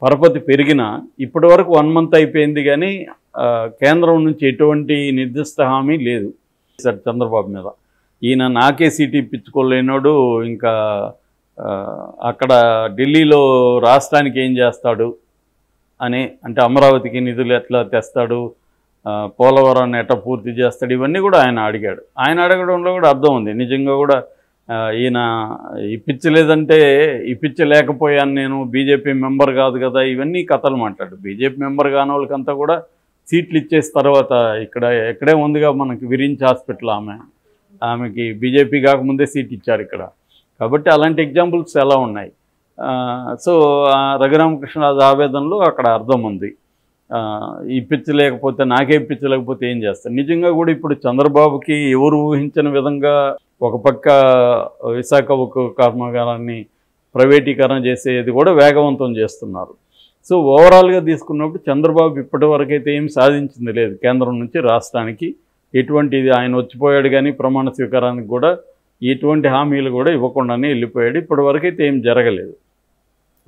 పరపతి పెరిగినా ఇప్పటి వరకు 1 మంత్ అయిపోయింది కానీ కేంద్రం నుంచి ఎటువంటి నిర్దిష్ట హామీ లేదు సార్ చంద్రబాబు మీద. ఈయన నాకే సీటు ఇప్పించుకోలేనోడు ఇంకా అక్కడ ఢిల్లీలో రాష్ట్రానికి ఏం చేస్తాడు అని, అంటే అమరావతికి నిధులు ఎట్లా తెస్తాడు, పోలవరాన్ని ఎట్లా పూర్తి చేస్తాడు, ఇవన్నీ కూడా ఆయన అడిగాడు. ఆయన అడగడంలో కూడా అర్థం ఉంది. నిజంగా కూడా ఈయన ఇప్పించలేదంటే ఇప్పించలేకపోయాను, నేను బీజేపీ మెంబర్ కాదు కదా, ఇవన్నీ కథలు మాట్లాడు. బీజేపీ మెంబర్ కాని వాళ్ళకంతా కూడా సీట్లు ఇచ్చేసిన తర్వాత ఎక్కడే ఉందిగా మనకి విరించి హాస్పిటల్, ఆమెకి బీజేపీ కాకముందే సీట్ ఇచ్చారు ఇక్కడ. కాబట్టి అలాంటి ఎగ్జాంపుల్స్ ఎలా ఉన్నాయి. సో రఘురామకృష్ణరాజు ఆవేదనలో అక్కడ అర్థం ఉంది. ఇప్పించలేకపోతే, నాకే ఇప్పించలేకపోతే ఏం చేస్తారు. నిజంగా కూడా ఇప్పుడు చంద్రబాబుకి ఎవరు ఊహించిన విధంగా ఒక పక్క విశాఖ ఉక్కు కర్మాగారాన్ని ప్రైవేటీకరణ చేసేది కూడా వేగవంతం చేస్తున్నారు. సో ఓవరాల్గా తీసుకున్నప్పుడు చంద్రబాబు ఇప్పటి వరకైతే ఏం సాధించింది లేదు. కేంద్రం నుంచి రాష్ట్రానికి ఎటువంటిది, ఆయన వచ్చిపోయాడు కానీ ప్రమాణ స్వీకారానికి కూడా ఎటువంటి హామీలు కూడా ఇవ్వకుండానే వెళ్ళిపోయాడు. ఇప్పటి వరకైతే ఏం జరగలేదు.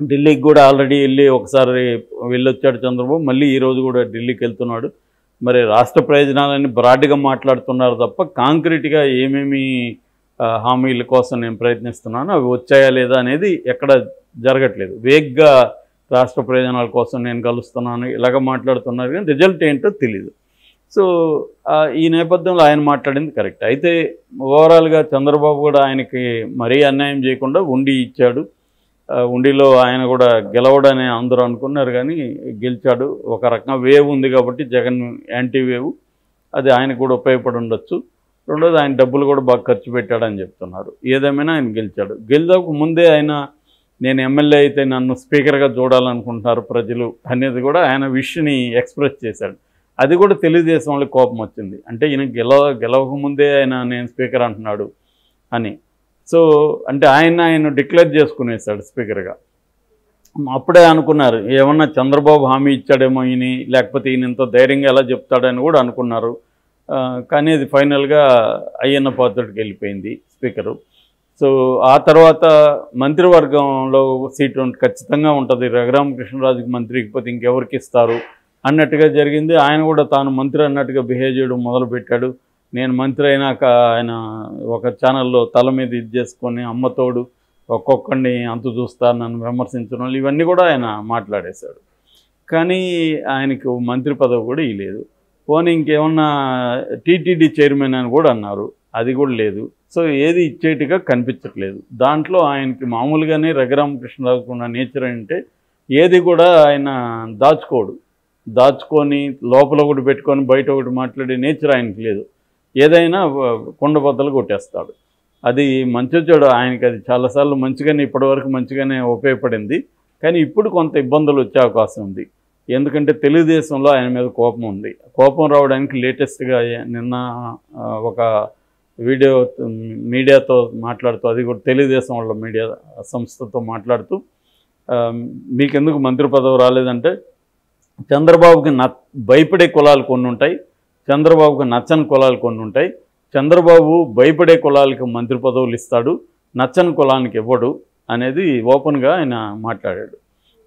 ఢిల్లీకి కూడా ఆల్రెడీ ఒకసారి వెళ్ళొచ్చాడు చంద్రబాబు, మళ్ళీ ఈరోజు కూడా ఢిల్లీకి వెళ్తున్నాడు. మరి రాష్ట్ర ప్రయోజనాలని బ్రాడ్గా మాట్లాడుతున్నారు తప్ప కాంక్రీట్గా ఏమేమి హామీల కోసం నేను ప్రయత్నిస్తున్నాను అవి వచ్చాయా లేదా అనేది ఎక్కడ జరగట్లేదు. వేగ్గా రాష్ట్ర ప్రయోజనాల కోసం నేను కలుస్తున్నాను ఇలాగ మాట్లాడుతున్నారు కానీ రిజల్ట్ ఏంటో తెలీదు. సో ఈ నేపథ్యంలో ఆయన మాట్లాడింది కరెక్ట్. అయితే ఓవరాల్గా చంద్రబాబు కూడా ఆయనకి మరీ అన్యాయం చేయకుండా ఉండి ఇచ్చాడు. ఉండిలో ఆయన కూడా గెలవడని అందరూ అనుకున్నారు కానీ గెలిచాడు. ఒక రకంగా వేవ్ ఉంది కాబట్టి జగన్ యాంటీ వేవ్, అది ఆయనకు కూడా ఉపయోగపడి ఉండొచ్చు. రెండోది ఆయన డబ్బులు కూడా బాగా ఖర్చు పెట్టాడని చెప్తున్నారు. ఏదేమైనా ఆయన గెలిచాడు. గెలిచాక ముందే ఆయన నేను ఎమ్మెల్యే అయితే నన్ను స్పీకర్గా చూడాలనుకుంటున్నారు ప్రజలు అనేది కూడా ఆయన విష్ని ఎక్స్ప్రెస్ చేశాడు. అది కూడా తెలుగుదేశం వాళ్ళకి కోపం వచ్చింది. అంటే ఈయన గెలవక ముందే ఆయన నేను స్పీకర్ అంటున్నాడు అని. సో అంటే ఆయన డిక్లేర్ చేసుకునేసాడు స్పీకర్గా. అప్పుడే అనుకున్నారు ఏమన్నా చంద్రబాబు హామీ ఇచ్చాడేమో ఈయన, లేకపోతే ఈయన ఇంత ధైర్యంగా ఎలా చెప్తాడని కూడా అనుకున్నారు. కానీ అది ఫైనల్గా అయ్యన్న పాత్రుడికి వెళ్ళిపోయింది స్పీకరు. సో ఆ తర్వాత మంత్రివర్గంలో సీటు ఖచ్చితంగా ఉంటుంది, రఘురామకృష్ణరాజుకి మంత్రి ఇకపోతే ఇంకెవరికి ఇస్తారు అన్నట్టుగా జరిగింది. ఆయన కూడా తాను మంత్రి అన్నట్టుగా బిహేవ్ చేయడం మొదలుపెట్టాడు. నేను మంత్రి అయినాక ఆయన ఒక ఛానల్లో తల మీద ఇది చేసుకొని అమ్మతోడు ఒక్కొక్కడిని అంతు చూస్తారు నన్ను విమర్శించడం, ఇవన్నీ కూడా ఆయన మాట్లాడేశాడు. కానీ ఆయనకు మంత్రి పదవి కూడా ఇవ్వలేదు. పోనీ ఇంకేమన్నా టీటీడీ చైర్మన్ అని కూడా అన్నారు, అది కూడా లేదు. సో ఏది ఇచ్చేట్టుగా కనిపించట్లేదు. దాంట్లో ఆయనకి మామూలుగానే రఘురామకృష్ణరాజుకు ఉన్న నేచర్ అంటే ఏది కూడా ఆయన దాచుకొని లోపల ఒకటి పెట్టుకొని బయట ఒకటి మాట్లాడే నేచర్ ఆయనకి లేదు. ఏదైనా కొండబద్దలు కొట్టేస్తాడు. అది మంచి చెడు ఆయనకి అది చాలాసార్లు మంచిగానే ఇప్పటివరకు మంచిగానే ఉపయోగపడింది. కానీ ఇప్పుడు కొంత ఇబ్బందులు వచ్చే అవకాశం ఉంది. ఎందుకంటే తెలుగుదేశంలో ఆయన మీద కోపం ఉంది. కోపం రావడానికి లేటెస్ట్గా నిన్న ఒక వీడియో మీడియాతో మాట్లాడుతూ, అది కూడా తెలుగుదేశం వాళ్ళ మీడియా సంస్థతో మాట్లాడుతూ, మీకెందుకు మంత్రి పదవి రాలేదంటే చంద్రబాబుకి భయపడే కులాలు కొన్ని ఉంటాయి, చంద్రబాబుకి నచ్చని కులాలు కొన్ని ఉంటాయి. చంద్రబాబు భయపడే కులాలకు మంత్రి పదవులు ఇస్తాడు, నచ్చని కులానికి ఇవ్వడు అనేది ఓపెన్గా ఆయన మాట్లాడాడు.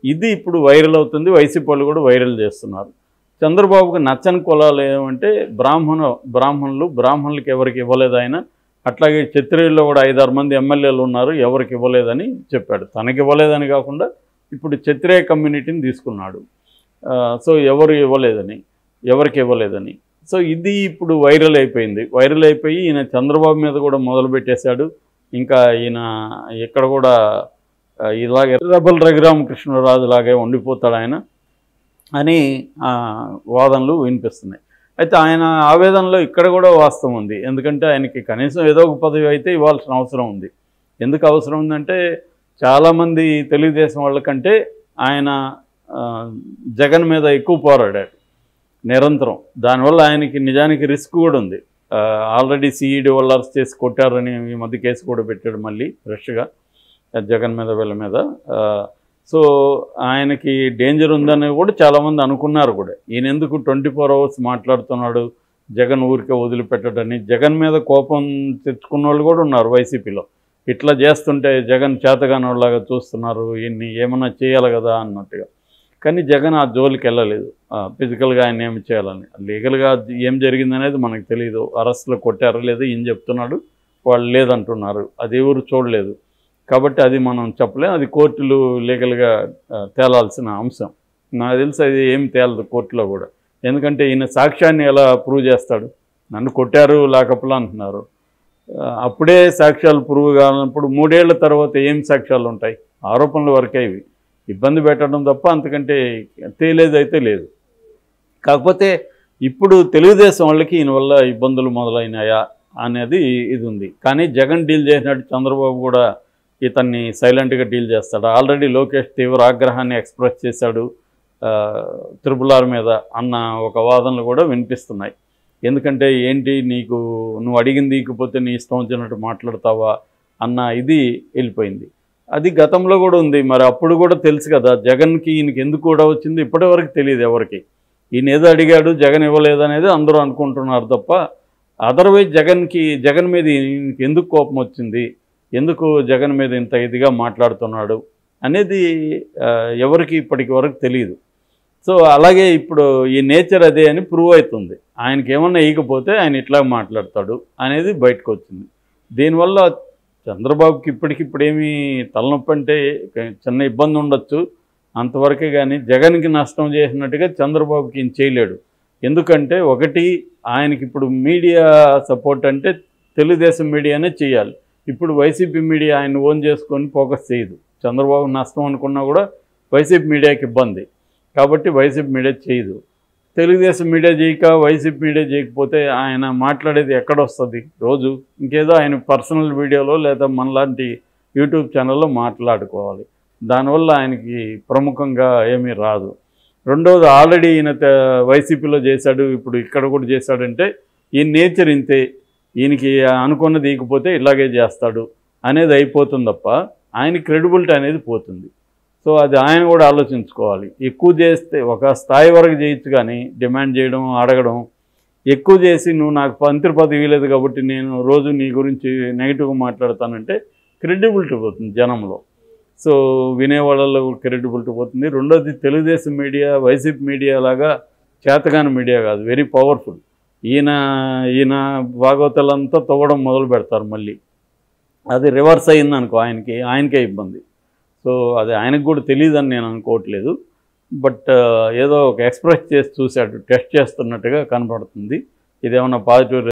ఇది ఇప్పుడు వైరల్ అవుతుంది. వైసీపీ వాళ్ళు కూడా వైరల్ చేస్తున్నారు. చంద్రబాబుకి నచ్చని కులాలు ఏమంటే బ్రాహ్మణులకి ఎవరికి ఇవ్వలేదు ఆయన. అట్లాగే క్షత్రియుల్లో కూడా 5-6 మంది ఎమ్మెల్యేలు ఉన్నారు, ఎవరికి ఇవ్వలేదని చెప్పాడు. తనకి ఇవ్వలేదని కాకుండా ఇప్పుడు క్షత్రియ కమ్యూనిటీని తీసుకున్నాడు. సో ఎవరికి ఇవ్వలేదని. సో ఇది ఇప్పుడు వైరల్ అయిపోయి ఈయన చంద్రబాబు మీద కూడా మొదలుపెట్టేశాడు. ఇంకా ఈయన ఇక్కడ కూడా ఇలాగే రెబల్ రఘురామకృష్ణరాజు లాగే ఉండిపోతాడు ఆయన అని వాదనలు వినిపిస్తున్నాయి. అయితే ఆయన ఆవేదనలో ఇక్కడ కూడా వాస్తవం ఉంది. ఎందుకంటే ఆయనకి కనీసం ఏదో ఒక పదవి అయితే ఇవ్వాల్సిన అవసరం ఉంది. ఎందుకు అవసరం ఉందంటే చాలామంది తెలుగుదేశం వాళ్ళకంటే ఆయన జగన్ మీద ఎక్కువ పోరాడాడు నిరంతరం. దానివల్ల ఆయనకి నిజానికి రిస్క్ కూడా ఉంది. ఆల్రెడీ సిఈడి వాళ్ళు అరెస్ట్ చేసి కొట్టారని ఈ మధ్య కేసు కూడా పెట్టాడు మళ్ళీ ఫ్రెష్గా జగన్ మీద వీళ్ళ మీద. సో ఆయనకి డేంజర్ ఉందని కూడా చాలామంది అనుకున్నారు కూడా. ఈయన ఎందుకు 24 hours మాట్లాడుతున్నాడు, జగన్ ఊరికే వదిలిపెట్టడని. జగన్ మీద కోపం తెచ్చుకున్న వాళ్ళు కూడా ఉన్నారు వైసీపీలో. ఇట్లా చేస్తుంటే జగన్ చేతగానోళ్ళలాగా చూస్తున్నారు, ఈయన్ని ఏమన్నా చేయాలి కదా అన్నట్టుగా. కానీ జగన్ ఆ జోలికి వెళ్ళలేదు. ఫిజికల్గా ఆయన ఏమి చేయాలని. లీగల్గా ఏం జరిగిందనేది మనకు తెలియదు. అరెస్టులు కొట్టారో లేదో ఈయన చెప్తున్నాడు, వాళ్ళు లేదంటున్నారు. అది ఎవరు చూడలేదు కాబట్టి అది మనం చెప్పలేం. అది కోర్టులు లీగల్గా తేలాల్సిన అంశం. నాకు తెలిసి అది ఏం తేలదు కోర్టులో కూడా. ఎందుకంటే ఈయన సాక్ష్యాన్ని ఎలా ప్రూవ్ చేస్తాడు? నన్ను కొట్టారు లాకప్లో అంటున్నారు. అప్పుడే సాక్ష్యాలు ప్రూవ్ కానప్పుడు 3 ఏళ్ల తర్వాత ఏం సాక్ష్యాలు ఉంటాయి? ఆరోపణల వరకే ఇవి. ఇబ్బంది పెట్టడం తప్ప అంతకంటే తేలేదైతే లేదు. కాకపోతే ఇప్పుడు తెలుగుదేశం వాళ్ళకి ఈయన వల్ల ఇబ్బందులు మొదలైనాయా అనేది ఇది ఉంది. కానీ జగన్ డీల్ చేసినట్టు చంద్రబాబు కూడా ఇతన్ని సైలెంట్గా డీల్ చేస్తాడు. ఆల్రెడీ లోకేష్ తీవ్ర ఆగ్రహాన్ని ఎక్స్ప్రెస్ చేశాడు RRR మీద అన్న ఒక వాదనలు కూడా వినిపిస్తున్నాయి. ఎందుకంటే ఏంటి నువ్వు అడిగింది ఇకపోతే నీ ఇష్టం వచ్చినట్టు మాట్లాడతావా అన్న ఇది వెళ్ళిపోయింది. అది గతంలో కూడా ఉంది. మరి అప్పుడు కూడా తెలుసు కదా జగన్కి ఈయనకి ఎందుకు కూడా వచ్చింది ఇప్పటివరకు తెలియదు ఎవరికి. ఈయన ఏదో అడిగాడు జగన్ ఇవ్వలేదనేది అందరూ అనుకుంటున్నారు తప్ప అదర్వైజ్ జగన్ మీద ఈయనకి ఎందుకు కోపం వచ్చింది, ఎందుకు జగన్ మీద ఇంత ఇదిగా మాట్లాడుతున్నాడు అనేది ఎవరికి ఇప్పటికి వరకు తెలియదు. సో అలాగే ఇప్పుడు ఈ నేచర్ అదే అని ప్రూవ్ అవుతుంది. ఆయనకి ఏమన్నా ఇవ్వకపోతే ఆయన ఇట్లా మాట్లాడతాడు అనేది బయటకు వచ్చింది. దీనివల్ల చంద్రబాబుకి ఇప్పటికిప్పుడేమీ తలనొప్పి అంటే చిన్న ఇబ్బంది ఉండొచ్చు అంతవరకే, కానీ జగన్కి నష్టం చేసినట్టుగా చంద్రబాబుకి ఈయన చేయలేడు. ఎందుకంటే ఒకటి ఆయనకి ఇప్పుడు మీడియా సపోర్ట్ అంటే తెలుగుదేశం మీడియానే చేయాలి. ఇప్పుడు వైసీపీ మీడియా ఆయన ఓన్ చేసుకొని ఫోకస్ చేయదు. చంద్రబాబు నష్టం అనుకున్నా కూడా వైసీపీ మీడియాకి ఇబ్బంది కాబట్టి వైసీపీ మీడియా చేయదు. తెలుగుదేశం మీడియా చేయక వైసీపీ మీడియా చేయకపోతే ఆయన మాట్లాడేది ఎక్కడొస్తుంది? రోజు ఇంకేదో ఆయన పర్సనల్ వీడియోలో లేదా మనలాంటి యూట్యూబ్ ఛానల్లో మాట్లాడుకోవాలి. దానివల్ల ఆయనకి ప్రముఖంగా ఏమీ రాదు. రెండోది ఆల్రెడీ ఈయన వైసీపీలో చేశాడు, ఇప్పుడు ఇక్కడ కూడా చేశాడంటే ఈయన నేచర్ ఇంతే, ఈయనకి అనుకున్నది ఇకపోతే ఇలాగే చేస్తాడు అనేది అయిపోతుంది తప్ప ఆయన క్రెడిబిలిటీ అనేది పోతుంది. సో అది ఆయన కూడా ఆలోచించుకోవాలి. ఎక్కువ చేస్తే ఒక స్థాయి వరకు చేయొచ్చు, కానీ డిమాండ్ చేయడం అడగడం ఎక్కువ చేసి నువ్వు నాకు మంత్రి పదవి ఇవ్వలేదు కాబట్టి నేను రోజు నీ గురించి నెగిటివ్గా మాట్లాడతానంటే క్రెడిబిలిటీ పోతుంది జనంలో. సో వినేవాళ్ళలో క్రెడిబిలిటీ పోతుంది. రెండోది తెలుగుదేశం మీడియా వైసీపీ మీడియా లాగా చేతగాని మీడియా కాదు, వెరీ పవర్ఫుల్. ఈయన భాగవతాలంతా తవ్వడం మొదలు పెడతారు మళ్ళీ. అది రివర్స్ అయిందనుకో ఆయనకే ఇబ్బంది. సో అది ఆయనకు కూడా తెలియదని నేను అనుకోవట్లేదు. బట్ ఏదో ఒక ఎక్స్ప్రెస్ చేసి చూశాడు, టెస్ట్ చేస్తున్నట్టుగా కనపడుతుంది. ఇదేమన్నా పాజిటివ్